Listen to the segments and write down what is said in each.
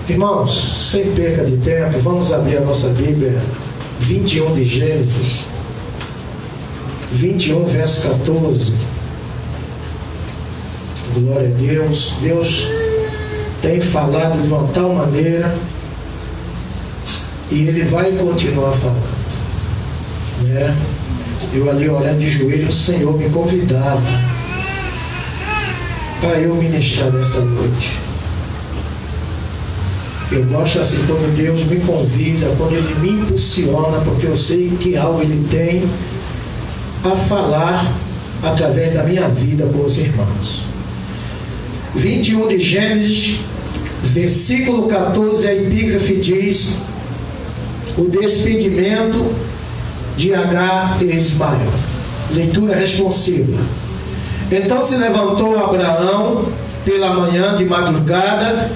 Irmãos, sem perca de tempo, vamos abrir a nossa Bíblia, 21 de Gênesis, 21, verso 14. Glória a Deus. Deus tem falado de uma tal maneira e Ele vai continuar falando, né? Eu ali orando de joelho, o Senhor me convidava para eu ministrar nessa noite. Eu gosto assim, quando Deus me convida, quando Ele me impulsiona, porque eu sei que algo Ele tem a falar através da minha vida com os irmãos. 21 de Gênesis, versículo 14, a epígrafe diz: o despedimento de Agar e Ismael. Leitura responsiva. Então se levantou Abraão pela manhã de madrugada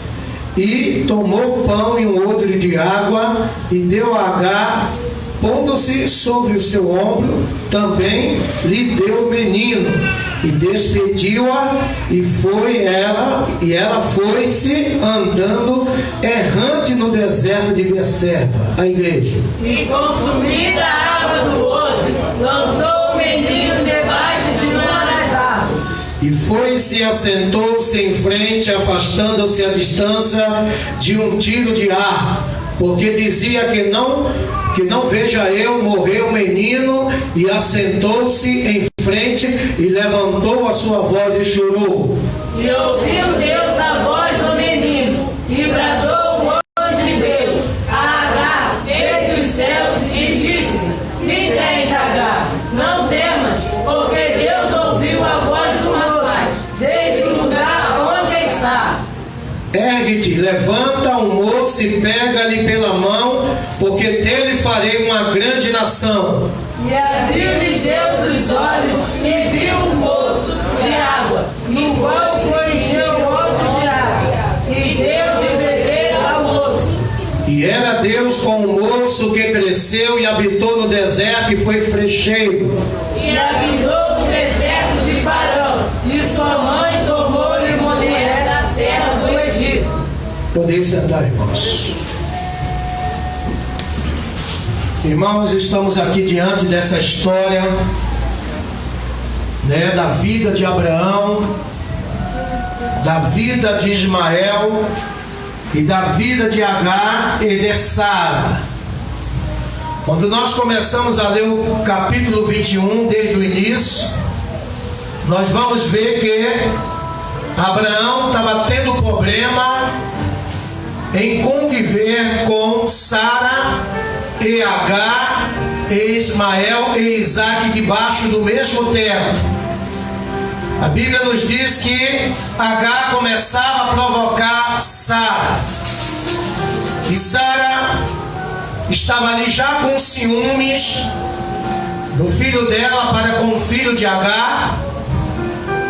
e tomou pão e um odre de água e deu a Agar, pondo-se sobre o seu ombro, também lhe deu o menino e despediu-a, e ela foi-se andando errante no deserto de Beceba. A igreja. E consumida a água do odre, lançou o menino debaixo de uma das árvores. E foi-se e assentou-se em frente, afastando-se a distância de um tiro de arco, porque dizia que não veja eu morrer o menino, e assentou-se em frente e levantou a sua voz e chorou. E ouviu Deus a voz do menino, e bradou o anjo de Deus a Agar desde os céus, e disse: que tens, Agar? Não temas, porque Deus ouviu a voz do rapaz desde o lugar onde está. Ergue-te, levanta o moço e pega-lhe pela mão, porque dele farei uma grande nação. E abriu-lhe Deus os olhos e viu um poço de água, no qual foi encher o odre de água, e deu de beber ao moço. E era Deus com o moço, que cresceu e habitou no deserto e foi frecheiro. E habitou no deserto de Parã, e sua mãe tomou-lhe uma mulher da terra do Egito. Podem sentar, irmãos. Irmãos, estamos aqui diante dessa história, né, da vida de Abraão, da vida de Ismael e da vida de Agar e de Sara. Quando nós começamos a ler o capítulo 21, desde o início, nós vamos ver que Abraão estava tendo problema em conviver com Sara e Agar e Ismael e Isaac debaixo do mesmo teto. A Bíblia nos diz que Agar começava a provocar Sara, e Sara estava ali já com ciúmes do filho dela para com o filho de Agar.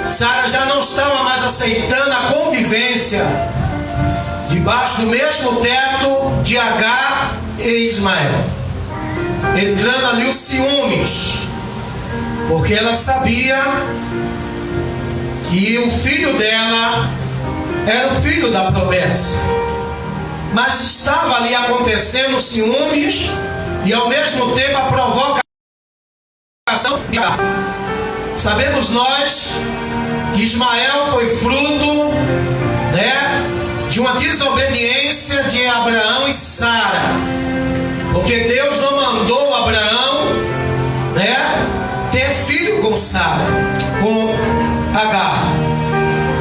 Sara já não estava mais aceitando a convivência debaixo do mesmo teto de Agar e Ismael, entrando ali os ciúmes, porque ela sabia que o filho dela era o filho da promessa, mas estava ali acontecendo ciúmes e ao mesmo tempo a provocação de Agar. Sabemos nós que Ismael foi fruto, né, de uma desobediência de Abraão e Sara, porque Deus não mandou Abraão, né, ter filho com Sara, com Agar.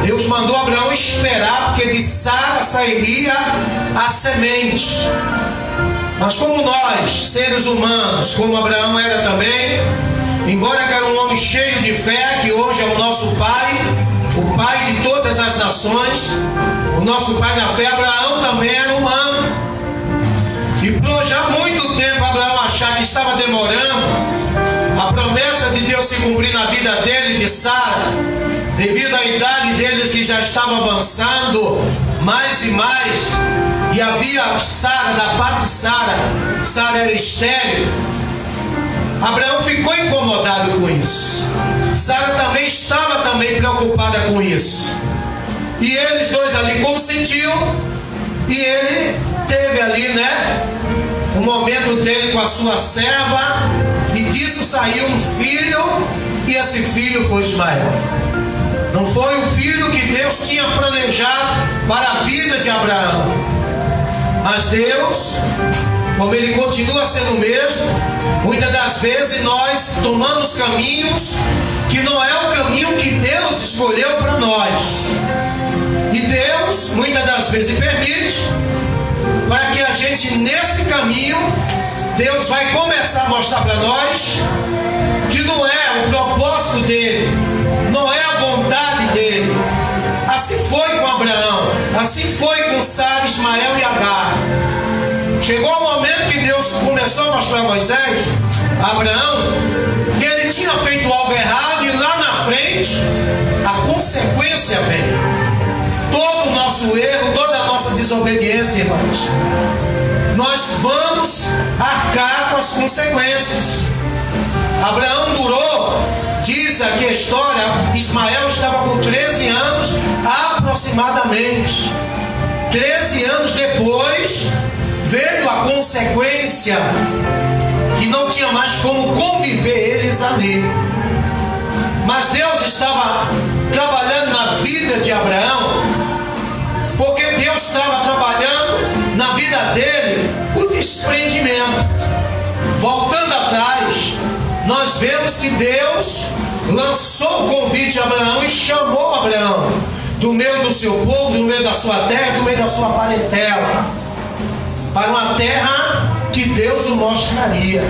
Deus mandou Abraão esperar, porque de Sara sairia a semente. Mas como nós, seres humanos, como Abraão era também, embora era um homem cheio de fé, que hoje é o nosso pai, o pai de todas as nações, o nosso pai na fé, Abraão também era humano. E por já muito tempo Abraão achar que estava demorando a promessa de Deus se cumprir na vida dele e de Sara, devido à idade deles que já estava avançando mais e mais, e havia Sara, da parte de Sara, Sara era estéril. Abraão ficou incomodado com isso. Sara também estava preocupada com isso. E eles dois ali consentiam. E ele teve ali, um momento dele com a sua serva. E disso saiu um filho. E esse filho foi Ismael. Não foi o filho que Deus tinha planejado para a vida de Abraão. Mas Deus, como Ele continua sendo o mesmo, muitas das vezes nós tomamos caminhos que não é o caminho que Deus escolheu para nós. E Deus, muitas das vezes, permite para que a gente, nesse caminho, Deus vai começar a mostrar para nós que não é o propósito dele, não é a vontade dele. Assim foi com Abraão, assim foi com Sara, Ismael e Agar. Chegou o momento que Deus começou a mostrar a Moisés, a Abraão, que ele tinha feito algo errado, e lá na frente a consequência vem. Todo o nosso erro, toda a nossa desobediência, irmãos, nós vamos arcar com as consequências. Abraão durou, diz aqui a história, Ismael estava com 13 anos aproximadamente. 13 anos depois veio a consequência, que não tinha mais como conviver eles ali. Mas Deus estava trabalhando na vida de Abraão, porque Deus estava trabalhando na vida dele o desprendimento. Voltando atrás, nós vemos que Deus lançou o convite a Abraão e chamou Abraão do meio do seu povo, do meio da sua terra, do meio da sua parentela, para uma terra que Deus o mostraria.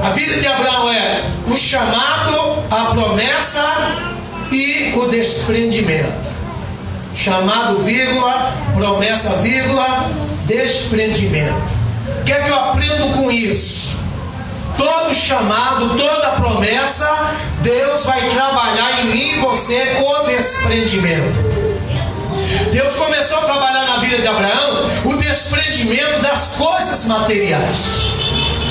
A vida de Abraão é o chamado, a promessa e o desprendimento. Chamado, vírgula, promessa, vírgula, desprendimento. O que é que eu aprendo com isso? Todo chamado, toda promessa, Deus vai trabalhar em mim e você o desprendimento. Deus começou a trabalhar na vida de Abraão o desprendimento das coisas materiais.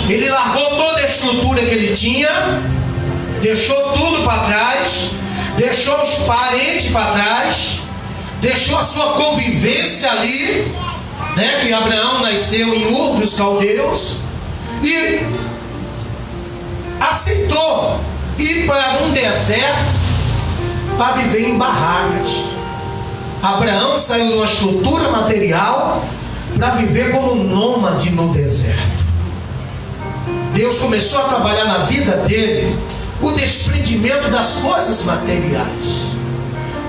Ele largou toda a estrutura que ele tinha, deixou tudo para trás, deixou os parentes para trás, deixou a sua convivência ali, que Abraão nasceu em Ur dos Caldeus, e aceitou ir para um deserto para viver em barracas. Abraão saiu de uma estrutura material para viver como nômade no deserto. Deus começou a trabalhar na vida dele o desprendimento das coisas materiais.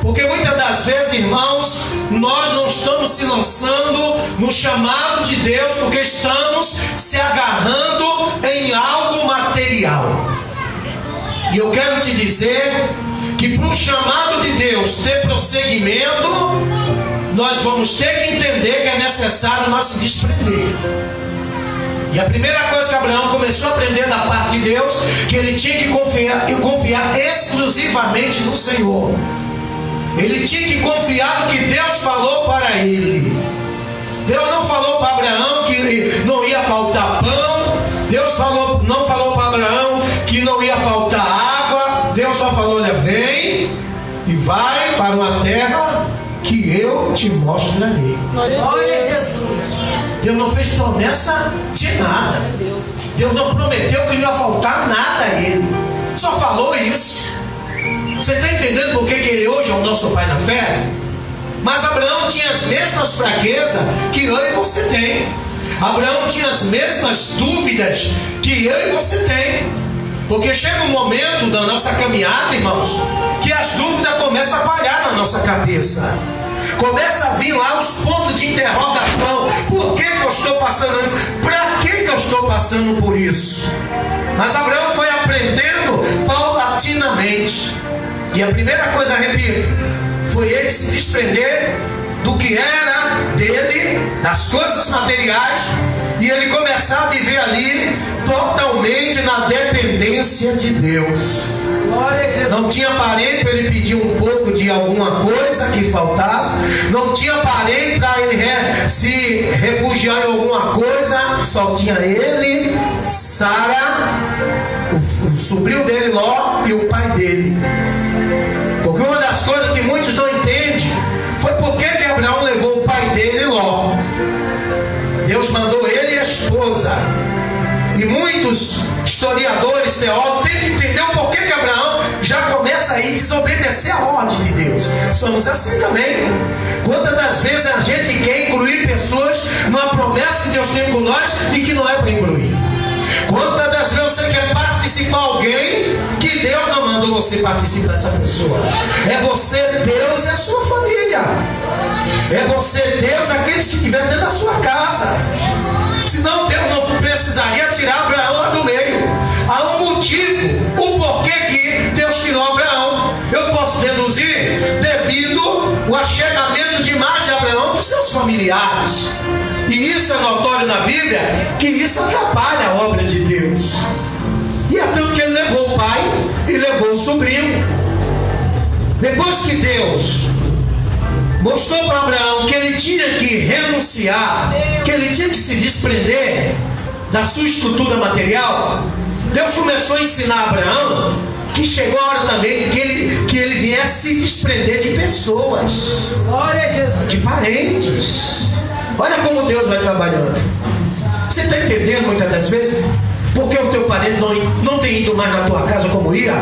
Porque muitas das vezes, irmãos, nós não estamos se lançando no chamado de Deus porque estamos se agarrando em algo material. E eu quero te dizer que para o chamado de Deus ter prosseguimento, nós vamos ter que entender que é necessário nós se desprender. E a primeira coisa que Abraão começou a aprender da parte de Deus, que ele tinha que confiar exclusivamente no Senhor. Ele tinha que confiar no que Deus falou para ele. Deus não falou para Abraão que não ia faltar pão. Deus não falou para Abraão que não ia faltar água. Deus só falou: olha, vem e vai para uma terra que eu te mostrarei. Glória a Jesus. Deus não fez promessa de nada. Deus não prometeu que não ia faltar nada a ele. Só falou isso. Você está entendendo por que ele hoje é o nosso pai na fé? Mas Abraão tinha as mesmas fraquezas que eu e você tem. Abraão tinha as mesmas dúvidas que eu e você tem. Porque chega um momento da nossa caminhada, irmãos, que as dúvidas começam a parar na nossa cabeça. Começa a vir lá os pontos de interrogação. Por que eu estou passando isso? Para que eu estou passando por isso? Mas Abraão foi aprendendo paulatinamente. E a primeira coisa, repito, foi ele se desprender do que era dele, das coisas materiais, e ele começar a viver ali totalmente na dependência de Deus. Não tinha parente para ele pedir um pouco de alguma coisa que faltasse. Não tinha parente para ele se refugiar em alguma coisa. Só tinha ele, Sara, o sobrinho dele Ló e o pai dele. Porque uma das coisas que muitos não entendem por que Abraão levou o pai dele, Ló? Deus mandou ele e a esposa. E muitos historiadores, teólogos, têm que entender o porquê que Abraão já começa a desobedecer a ordem de Deus. Somos assim também. Quantas das vezes a gente quer incluir pessoas numa promessa que Deus tem com nós e que não é para incluir? Quantas das vezes você quer participar de alguém que Deus não mandou você participar dessa pessoa? É você, Deus e a sua família. É você, Deus, aqueles que estiverem dentro da sua casa. Senão Deus não precisaria tirar Abraão lá do meio. Há um motivo, o porquê que Deus tirou Abraão. Eu posso deduzir devido ao achegamento demais de Abraão dos seus familiares. E isso é notório na Bíblia, que isso atrapalha a obra de Deus. E é tanto que ele levou o pai e levou o sobrinho. Depois que Deus mostrou para Abraão que ele tinha que renunciar, que ele tinha que se desprender da sua estrutura material, Deus começou a ensinar a Abraão que chegou a hora também que ele viesse se desprender de pessoas, de parentes. Olha como Deus vai trabalhando. Você está entendendo muitas das vezes? Porque o teu parente não tem ido mais na tua casa como ia?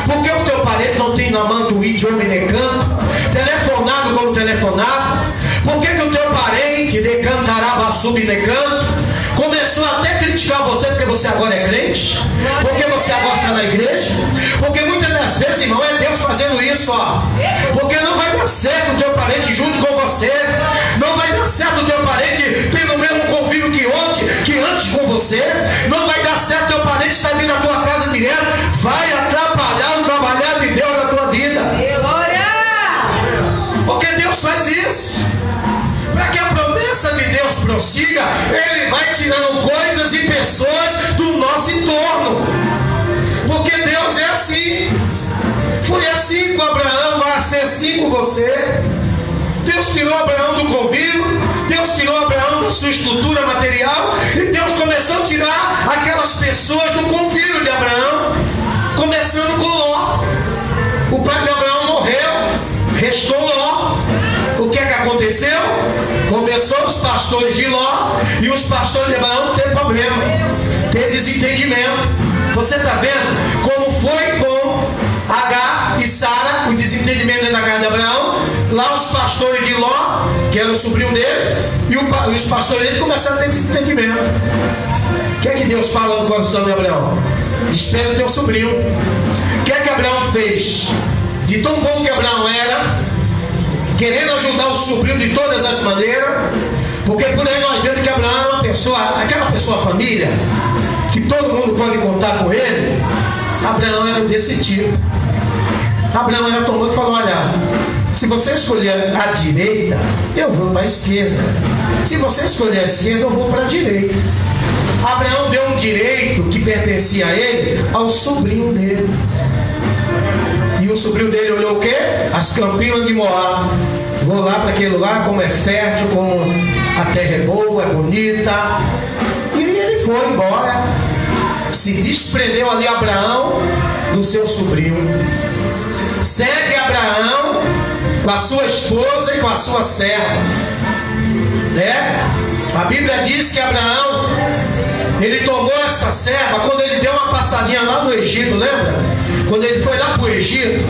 Porque o teu parente não tem na mão do idioma necanto, telefonado como telefonava? Por que o teu parente decantarava subnecanto? Começou até a criticar você porque você agora é crente? Porque você agora está na igreja? Porque muitas das vezes, irmão, é Deus fazendo isso, ó. Porque não vai dar certo o teu parente junto com você. Não vai dar certo o teu parente tendo o mesmo convívio que antes com você. Não vai dar certo o teu parente estar dentro da tua casa direto. Vai atrapalhar o trabalhar de Deus na tua vida. Porque Deus faz isso. Para que a promessa de Deus prossiga, Ele vai tirando coisas e pessoas do nosso entorno. Porque Deus é assim. Foi assim com Abraão, vai ser assim com você. Deus tirou Abraão do convívio, Deus tirou Abraão da sua estrutura material, e Deus começou a tirar aquelas pessoas do convívio de Abraão, começando com Ló. O pai de Abraão morreu, restou Ló. O que é que aconteceu? Começou os pastores de Ló e os pastores de Abraão ter problema, ter desentendimento. Você está vendo como foi com Agar e Sara, o desentendimento da casa de Abraão? Lá os pastores de Ló, que era o sobrinho dele, e os pastores dele começaram a ter desentendimento. O que é que Deus fala no coração de Abraão? Espera o teu sobrinho. O que é que Abraão fez? De tão bom que Abraão era, querendo ajudar o sobrinho de todas as maneiras, porque por aí nós vemos que Abraão era uma pessoa, aquela pessoa família, que todo mundo pode contar com ele. Abraão era desse tipo. Abraão era tão bom que falou: olha, se você escolher a direita, eu vou para a esquerda. Se você escolher a esquerda, eu vou para a direita. Abraão deu um direito que pertencia a ele ao sobrinho dele. E o sobrinho dele olhou o quê? As campinas de Moab. Vou lá para aquele lugar, como é fértil, como a terra é boa, é bonita. E ele foi embora. Se desprendeu ali Abraão do seu sobrinho. Segue Abraão com a sua esposa e com a sua serva. A Bíblia diz que Abraão, ele tomou essa serva quando ele deu uma passadinha lá no Egito, lembra? Quando ele foi lá para o Egito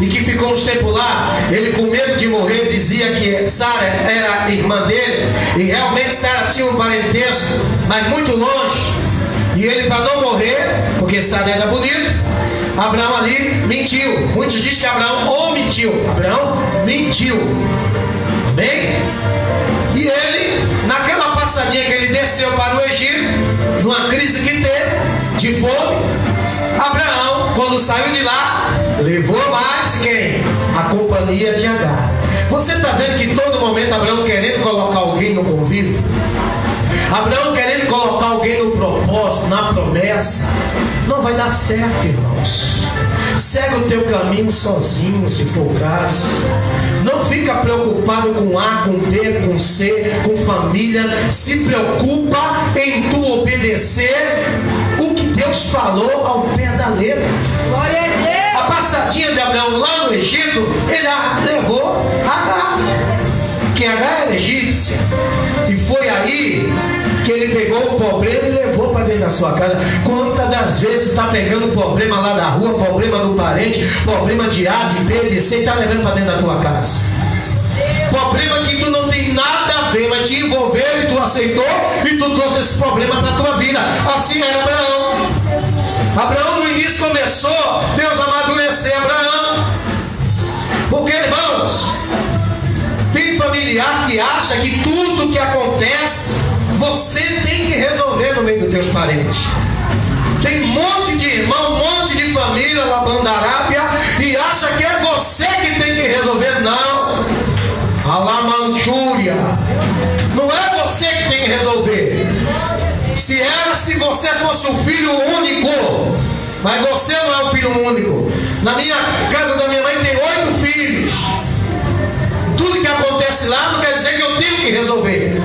e que ficou uns tempos lá, ele com medo de morrer dizia que Sara era irmã dele, e realmente Sara tinha um parentesco, mas muito longe. E ele, para não morrer, porque Sara era bonita, Abraão ali mentiu. Muitos dizem que Abraão omitiu. Abraão mentiu. Amém? E ele, naquela passadinha que ele desceu para o Egito, numa crise que teve, de fome, Abraão, quando saiu de lá, levou mais quem? A companhia de Agar. Você está vendo que todo momento Abraão querendo colocar alguém no convívio? Abraão querendo colocar alguém no propósito, na promessa? Não vai dar certo, irmãos. Segue o teu caminho sozinho, se for o caso. Não fica preocupado com A, com B, com C, com família. Se preocupa em tu obedecer o que Deus falou ao pé da letra. Glória a Deus. A passadinha de Abraão lá no Egito, ele levou Agar, que Agar era egípcia. E foi aí que ele pegou o problema e levou para dentro da sua casa. Quantas das vezes está pegando problema lá da rua, problema do parente, problema de A, de B, de C, está levando para dentro da tua casa? Problema que tu não tem nada a ver, mas te envolveu e tu aceitou e tu trouxe esse problema para a tua vida. Assim era Abraão. Abraão no início começou, Deus amadurecer Abraão. Porque, irmãos, tem familiar que acha que tudo que acontece você tem que resolver no meio dos teus parentes. Tem um monte de irmão, um monte de família lá na Arábia e acha que é você que tem que resolver. Não. Alamanjúria. Não é você que tem que resolver. Se você fosse um filho único, mas você não é um filho único. Na minha casa da minha mãe tem 8 filhos. Tudo que acontece lá não quer dizer que eu tenho que resolver.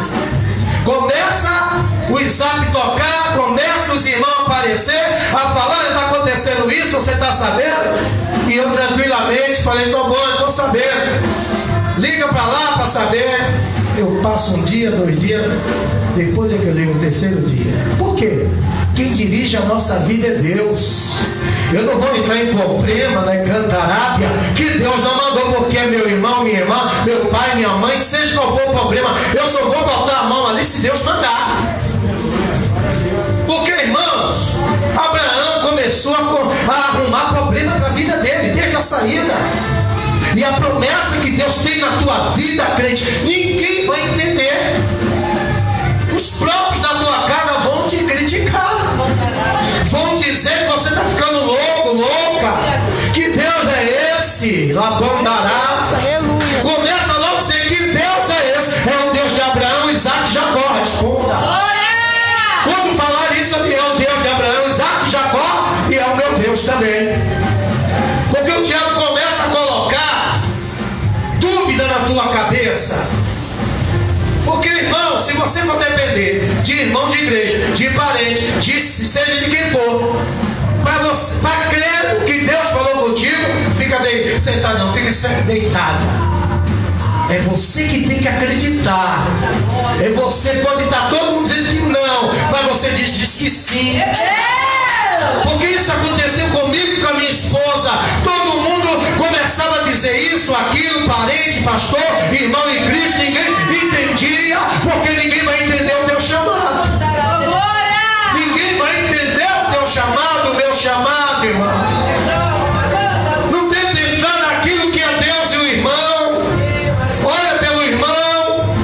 Começa o Isaac tocar, começa os irmãos aparecer, a falar, está acontecendo isso, você está sabendo? E eu tranquilamente falei, estou bom, estou sabendo. Liga para lá para saber. Eu passo um dia, 2 dias, depois é que eu ligo o 3º dia. Por quê? Quem dirige a nossa vida é Deus. Eu não vou entrar em problema, né, cantarábia, que Deus não mandou, porque é meu irmão, minha irmã, meu pai, minha mãe, seja qual for o problema, eu só vou botar a mão ali se Deus mandar. Porque, irmãos, Abraão começou a arrumar problema para a vida dele, desde a saída. E a promessa que Deus tem na tua vida, crente, ninguém vai entender. Os próprios da tua casa vão te criticar. Vão dizer que você está ficando louco, louca. Que Deus é esse? Labandará. Começa logo a dizer que Deus é esse. É o Deus de Abraão, Isaac e Jacó. Responda. Quando falar isso, é o Deus de Abraão, Isaac e Jacó. E é o meu Deus também. Porque o diabo começa a colocar dúvida na tua cabeça. Porque, irmão, se você for depender de irmão de igreja, de parente, seja de quem for, para crer o que Deus falou contigo, fica sentado, não, fica deitada. É você que tem que acreditar. É você, pode estar todo mundo dizendo que não, mas você diz que sim. Porque isso aconteceu comigo e com a minha esposa. Todo mundo começava a dizer isso, aquilo, parente, pastor, irmão em Cristo. Ninguém entendia, porque ninguém vai entender o teu chamado. Ninguém vai entender o teu chamado, o meu chamado, irmão. Não tenta entrar naquilo que é Deus e o irmão. Olha pelo irmão,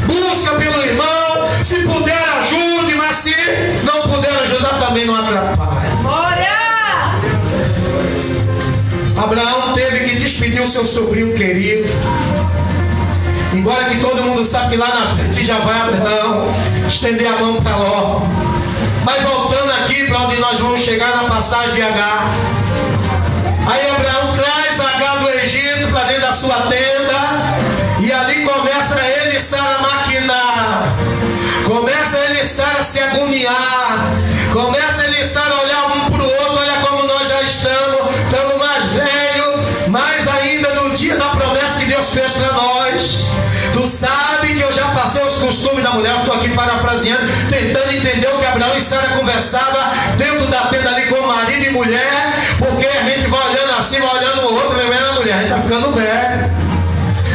busca pelo irmão. Se puder, ajude, mas se não puder ajudar, também não atrapalha. Abraão teve que despedir o seu sobrinho querido. Embora que todo mundo sabe que lá na frente já vai Abraão estender a mão para Ló. Mas voltando aqui para onde nós vamos chegar, na passagem de Agar. Aí Abraão traz Agar do Egito para dentro da sua tenda. E ali começa ele e Sara a maquinar. Começa ele e Sara a se agoniar. Começa ele e Sara a olhar um para o outro. Olha como nós já estamos mais velhos, mais ainda no dia da promessa que Deus fez para nós. Tu sabe que eu já passei os costumes da mulher. Estou aqui parafraseando, tentando entender o que Abraão e Sara conversavam dentro da tenda ali com marido e mulher. Porque a gente vai olhando assim, vai olhando o outro, vai vendo a mulher, a gente está ficando velho.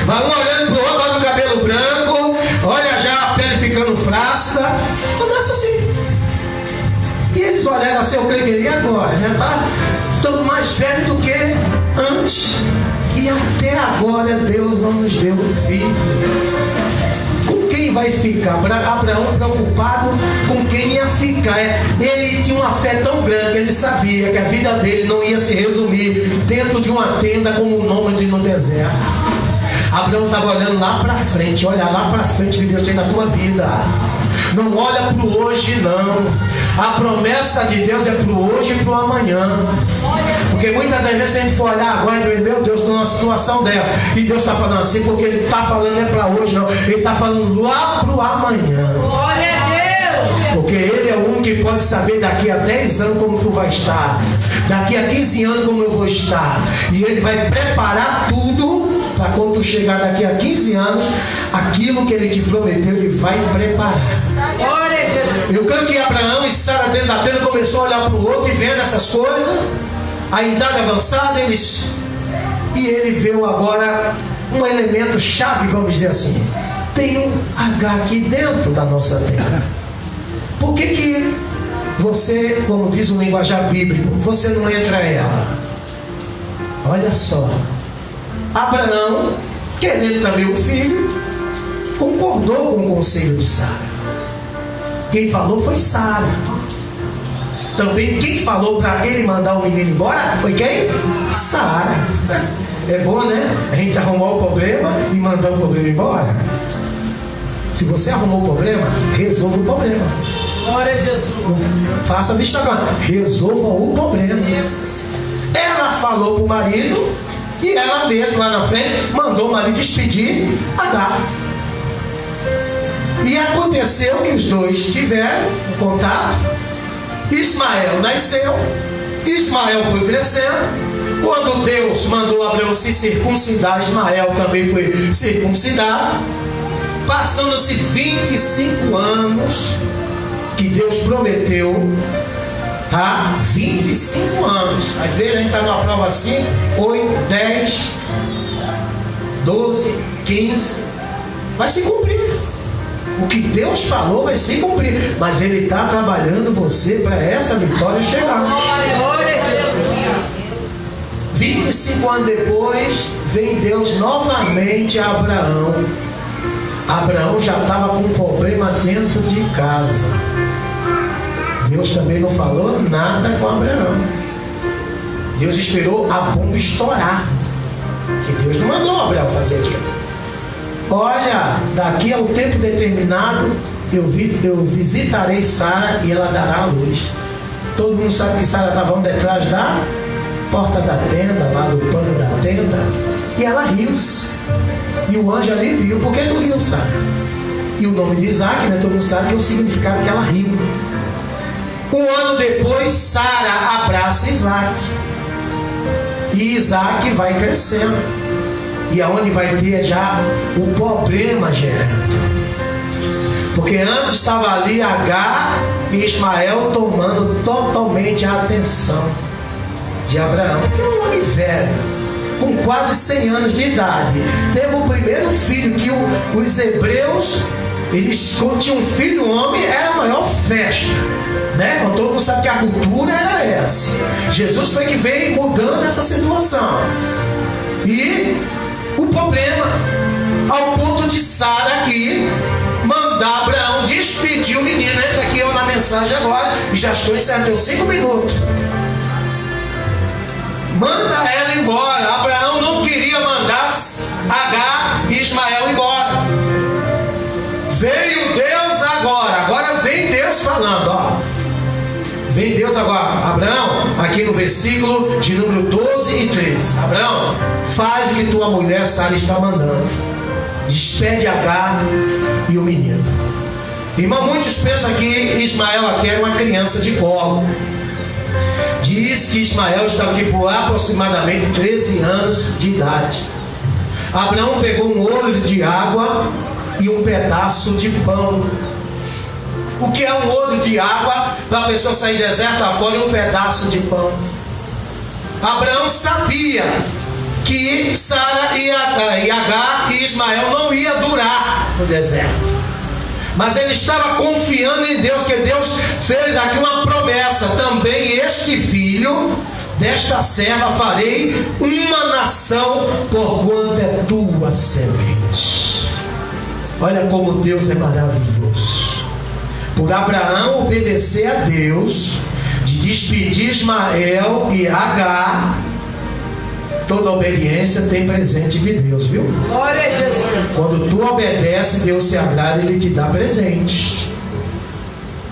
Vai um olhando para o outro, olha o cabelo branco, olha já a pele ficando flácida. Começa assim. E eles olharam assim, eu creio que ele agora, já está tão mais velho do que antes. E até agora Deus não nos deu filho. Com quem vai ficar? Abraão preocupado com quem ia ficar. Ele tinha uma fé tão grande que ele sabia que a vida dele não ia se resumir dentro de uma tenda como um nômade no deserto. Abraão estava olhando lá para frente. Olha lá para frente que Deus tem na tua vida. Não olha para o hoje, não. A promessa de Deus é para o hoje e para o amanhã. Porque muitas das vezes a gente for olhar agora e dizer, meu Deus, numa situação dessa, e Deus está falando assim, porque Ele está falando não é para hoje, não. Ele está falando lá para o amanhã. Glória a Deus. Porque Ele é o único que pode saber daqui a 10 anos como tu vai estar, daqui a 15 anos como eu vou estar. E Ele vai preparar tudo para quando tu chegar daqui a 15 anos, aquilo que Ele te prometeu, Ele vai preparar. Glória a Jesus. Eu creio que Abraão e Sara dentro da tenda começou a olhar para o outro e vendo essas coisas, a idade avançada, e ele viu agora um elemento chave, vamos dizer assim. Tem um H aqui dentro da nossa tenda. Por que você, como diz o linguajar bíblico, você não entra ela? Olha só, Abraão, querendo também um filho, concordou com o conselho de Sara. Quem falou foi Sara. Também quem falou para ele mandar o menino embora foi quem? Sara. É bom, né? A gente arrumar o problema e mandar o problema embora. Se você arrumou o problema, resolva o problema. Glória a Jesus. Não faça vista agora. Resolva o problema. Ela falou para o marido e ela mesma lá na frente mandou o marido despedir Agar. E aconteceu que os dois tiveram um contato. Ismael nasceu. Ismael foi crescendo. Quando Deus mandou Abraão se circuncidar, Ismael também foi circuncidado. Passando-se 25 anos que Deus prometeu, tá? 25 anos. Às vezes a gente está numa prova assim, 8, 10, 12, 15. Vai se cumprir. O que Deus falou vai se cumprir. Mas Ele está trabalhando você para essa vitória chegar. Glória a Jesus. 25 anos depois, vem Deus novamente a Abraão. Abraão já estava com um problema dentro de casa. Deus também não falou nada com Abraão. Deus esperou a bomba estourar. Porque Deus não mandou Abraão fazer aquilo. Olha, daqui a um tempo determinado, eu visitarei Sara e ela dará a luz. Todo mundo sabe que Sara estava detrás da porta da tenda, lá do pano da tenda, e ela riu-se. E o anjo ali viu, por que não riu, Sara? E o nome de Isaac, né? Todo mundo sabe que é o significado que ela riu. Um ano depois, Sara abraça Isaac. E Isaac vai crescendo. E aonde vai ter já o problema gerando. Porque antes estava ali Agar e Ismael tomando totalmente a atenção de Abraão. Porque é um homem velho, com quase 100 anos de idade. Teve o primeiro filho que os hebreus, eles, quando tinham um filho homem, era a maior festa, né? Quando todo mundo sabe que a cultura era essa. Jesus foi que veio mudando essa situação. E o problema, ao ponto de Sara aqui mandar Abraão despedir o menino. Entra aqui eu na mensagem agora e já estou encerrando, tenho 5 minutos. Manda ela embora. Abraão não queria mandar Agar e Ismael embora. Veio Deus agora. Agora vem Deus falando, ó. Vem Deus agora. Abraão, aqui no versículo de número 12 e 13. Abraão, faz o que tua mulher Sara está mandando. Despede Agar e o menino. Irmão, muitos pensam que Ismael aqui era uma criança de colo. Diz que Ismael estava aqui por aproximadamente 13 anos de idade. Abraão pegou um olho de água e um pedaço de pão. O que é um olho de água para a pessoa sair deserto afora e um pedaço de pão? Abraão sabia que Sara e Agar e Ismael não ia durar no deserto. Mas ele estava confiando em Deus, que Deus fez aqui uma promessa. Também este filho desta serva farei uma nação, porquanto é tua semente. Olha como Deus é maravilhoso. Por Abraão obedecer a Deus, de despedir Ismael e Agar, toda obediência tem presente de Deus, viu? Glória a Jesus. Quando tu obedece, Deus se agrada, Ele te dá presente.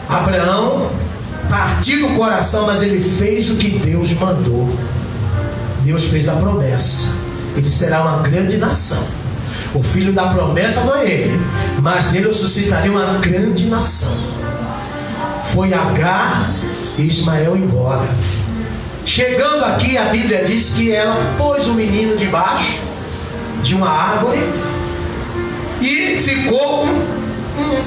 Abraão partiu do coração, mas ele fez o que Deus mandou. Deus fez a promessa. Ele será uma grande nação. O filho da promessa não é ele, mas dele eu suscitaria uma grande nação. foi Agar e Ismael embora. Chegando aqui, a Bíblia diz que ela pôs o menino debaixo de uma árvore e ficou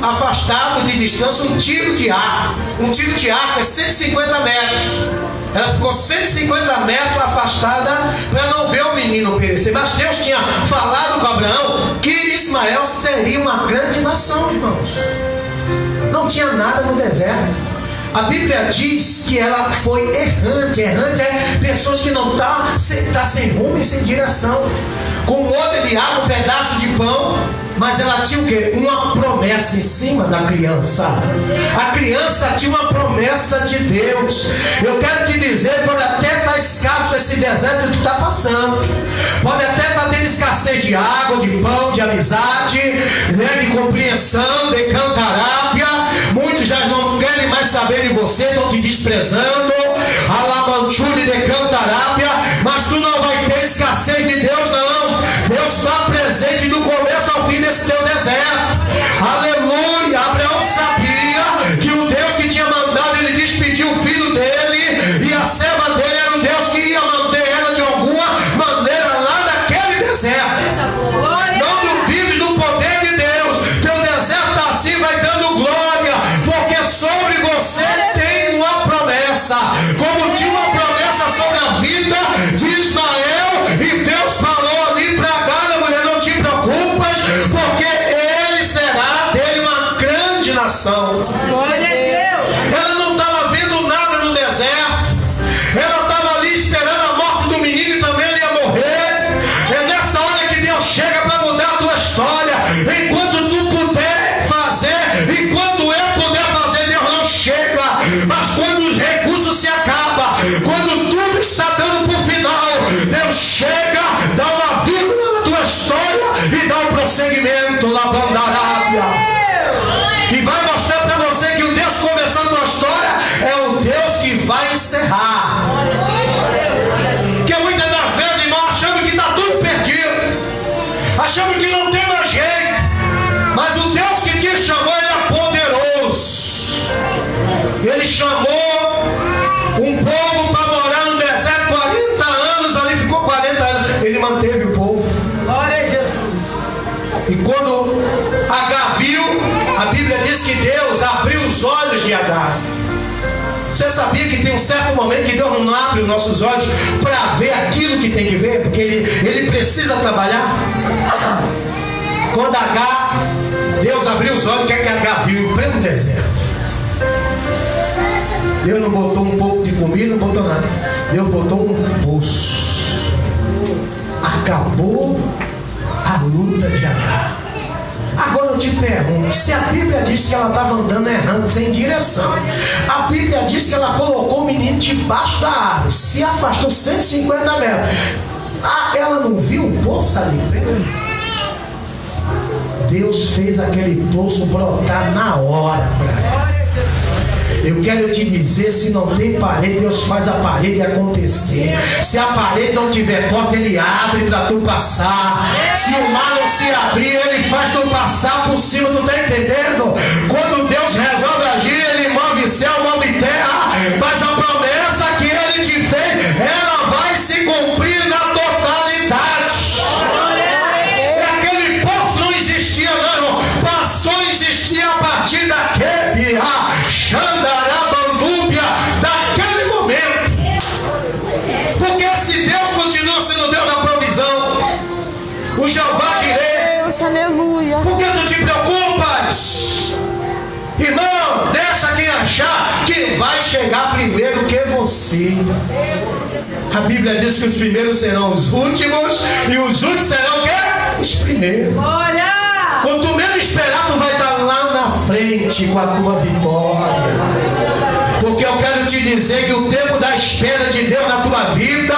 afastado de distância, um tiro de arco. Um tiro de arco é 150 metros. Ela ficou 150 metros afastada para não ver o menino perecer. Mas Deus tinha falado com Abraão que Ismael seria uma grande nação, irmãos. Não tinha nada no deserto. A Bíblia diz que ela foi errante. Errante é pessoas que não tá sem rumo e sem direção. Com um molho de água, um pedaço de pão. Mas ela tinha o quê? Uma promessa em cima da criança. A criança tinha uma promessa de Deus. Eu quero te dizer, pode até estar escasso esse deserto que tu está passando. Pode até estar tendo escassez de água, de pão, de amizade, né, de compreensão, de cantarápia. Muitos já não querem mais saber de você, estão te desprezando. Alamanchule de cantarápia. Mas tu não vai ter escassez de Deus, não. Deus está presente do começo ao fim desse teu deserto. Aleluia. Abraão sabia que o Deus que tinha mandado ele despedir o filho dele, e a serva dele era um Deus que ia manter ela de alguma maneira lá naquele deserto. Não duvide do poder de Deus. Teu deserto está assim, vai dando glória, porque sobre você tem uma promessa, como tinha uma promessa sobre a vida de Ismael. E Deus falou ali para Agar: mulher, não te preocupas, porque ele será dele uma grande nação. Glória a Deus. Ela não estava vendo nada no deserto. Ela estava ali esperando a morte do menino, e também ele ia morrer. É nessa hora que Deus chega para mudar a tua história. Enquanto tu puder fazer, enquanto eu puder fazer, Deus não chega. Mas quando os recursos se acabam, quando tudo está dando para o final, Deus chega, dá uma vírgula na tua história e dá um prosseguimento lá para a Arábia. E vai mostrar para você que o Deus começou a tua história é o Deus que vai encerrar. Porque muitas das vezes, irmão, achamos que está tudo perdido, achamos que não tem mais jeito. Mas o Deus que te chamou, ele é poderoso. Ele chamou um povo para morar no deserto 40 anos, ali ficou 40 anos. Ele manteve o povo. Glória a Jesus. E quando Agar viu, a Bíblia diz que Deus abriu os olhos de Agar. Você sabia que tem um certo momento que Deus não abre os nossos olhos para ver aquilo que tem que ver? Porque ele precisa trabalhar. Quando Agar, Deus abriu os olhos, o que é que Agar viu? Em pleno deserto. Deus não botou um pouco de comida, não botou nada. Deus botou um poço. Acabou a luta de Agar. Agora eu te pergunto, se a Bíblia diz que ela estava andando errando, sem direção, a Bíblia diz que ela colocou o menino debaixo da árvore, se afastou 150 metros, ela não viu o poço ali? Deus fez aquele poço brotar na hora para ela. Eu quero te dizer, se não tem parede, Deus faz a parede acontecer. Se a parede não tiver porta, Ele abre para tu passar. Se o mar não se abrir, Ele faz tu passar por cima. Tu está entendendo? Quando Deus resolve agir, Ele move céu, move terra. Mas a promessa que Ele te fez, ela vai se cumprir na totalidade. Aquele poço não existia, não. Passou a existir a partir daquele Xandarabandúbia, daquele momento. Porque se Deus continua sendo Deus da provisão, o Jeová Jireh, aleluia. por que tu te preocupas? Irmão, deixa quem achar que vai chegar primeiro que você. A Bíblia diz que os primeiros serão os últimos e os últimos serão o quê? Os primeiros. Glória! Quando tu menos esperar, tu vai estar lá na frente com a tua vitória. Porque eu quero te dizer que o tempo da espera de Deus na tua vida,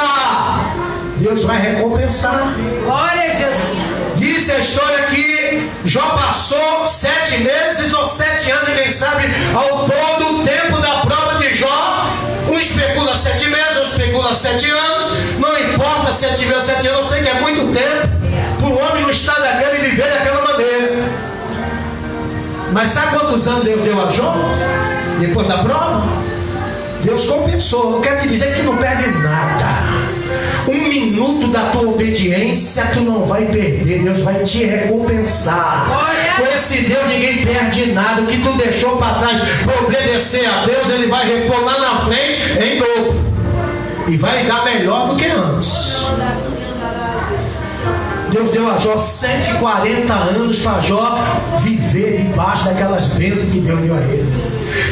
Deus vai recompensar. Glória a Jesus! Diz a história que Jó passou 7 meses ou 7 anos, ninguém sabe ao todo o tempo da prova de Jó. Um especula 7 meses, outro especula 7 anos. Não importa 7 meses ou 7 anos, eu sei que é muito tempo para o homem no estado daquele viver daquela maneira. Mas sabe quantos anos Deus deu a Jó? Depois da prova, Deus compensou. Eu quero te dizer que tu não perde nada. 1 minuto da tua obediência tu não vai perder. Deus vai te recompensar. Com esse Deus ninguém perde nada. O que tu deixou para trás para obedecer a Deus, Ele vai repor lá na frente em dobro. E vai dar melhor do que antes. Deus deu a Jó 140 anos para Jó viver debaixo daquelas bênçãos que Deus deu a ele.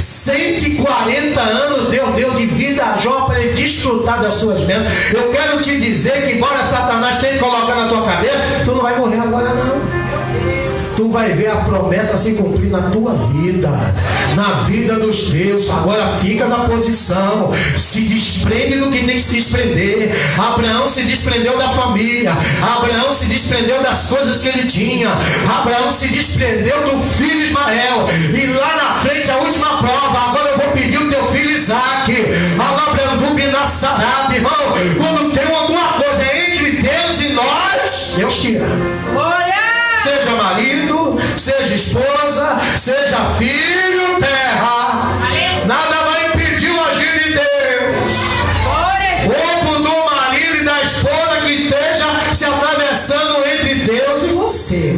140 anos Deus deu de vida a Jó para ele desfrutar das suas bênçãos. Eu quero te dizer que, embora Satanás tenha que colocar na tua cabeça, tu não vai morrer agora não. Tu vai ver a promessa se cumprir na tua vida, na vida dos teus. Agora fica na posição, se desprende do que tem que se desprender. Abraão se desprendeu da família, Abraão se desprendeu das coisas que ele tinha, Abraão se desprendeu do filho Ismael. E lá na frente a última prova, agora eu vou pedir o teu filho Isaac. Irmão, quando tem alguma coisa entre Deus e nós, Deus tira. Seja marido, seja esposa, seja filho, terra, nada vai impedir o agir de Deus. Pouco do marido e da esposa que esteja se atravessando entre Deus e você.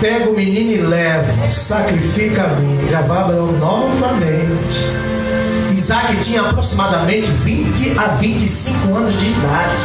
Pega o menino e leva, sacrifica a mim. Gravava Abraão novamente. Isaac tinha aproximadamente 20 a 25 anos de idade,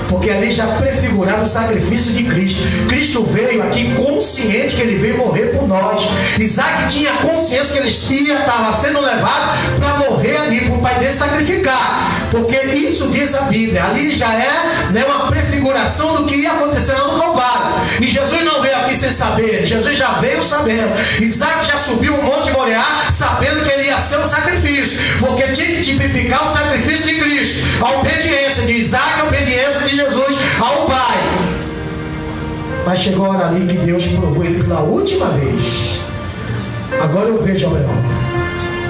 porque ali já prefigurava o sacrifício de Cristo. Cristo veio aqui consciente que ele veio morrer por nós. Isaac tinha consciência que ele estava sendo levado para morrer ali, para o pai dele sacrificar, porque isso diz a Bíblia. Ali já é, né, uma prefiguração do que ia acontecer lá no Calvário. E Jesus não veio aqui sem saber, Jesus já veio sabendo. Isaac já subiu o monte Moriá sabendo que ele ia ser um sacrifício, porque tinha que tipificar o sacrifício de Cristo, a obediência de Isaac, a obediência de Jesus ao Pai. Mas chegou a hora ali que Deus provou ele pela última vez. Agora eu vejo Abraão,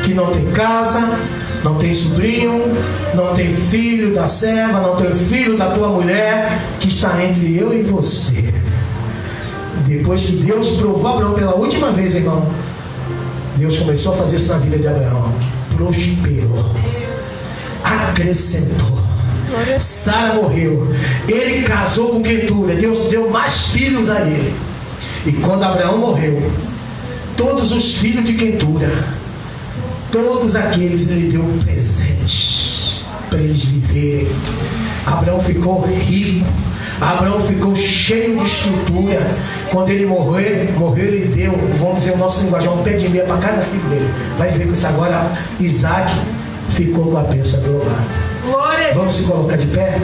que não tem casa, não tem sobrinho, não tem filho da serva, não tem filho da tua mulher, que está entre eu e você. Depois que Deus provou Abraão pela última vez, irmão, Deus começou a fazer isso na vida de Abraão. Prosperou, acrescentou. Sara morreu, ele casou com Quetura, Deus deu mais filhos a ele. E quando Abraão morreu, todos os filhos de Quetura, todos aqueles ele deu um presente para eles viverem. Abraão ficou rico, Abraão ficou cheio de estrutura. Quando ele morreu, ele deu, vamos dizer o nosso linguagem, um pé de meia para cada filho dele. Vai ver com isso agora. Isaac ficou com a bênção do lado. Vamos se colocar de pé?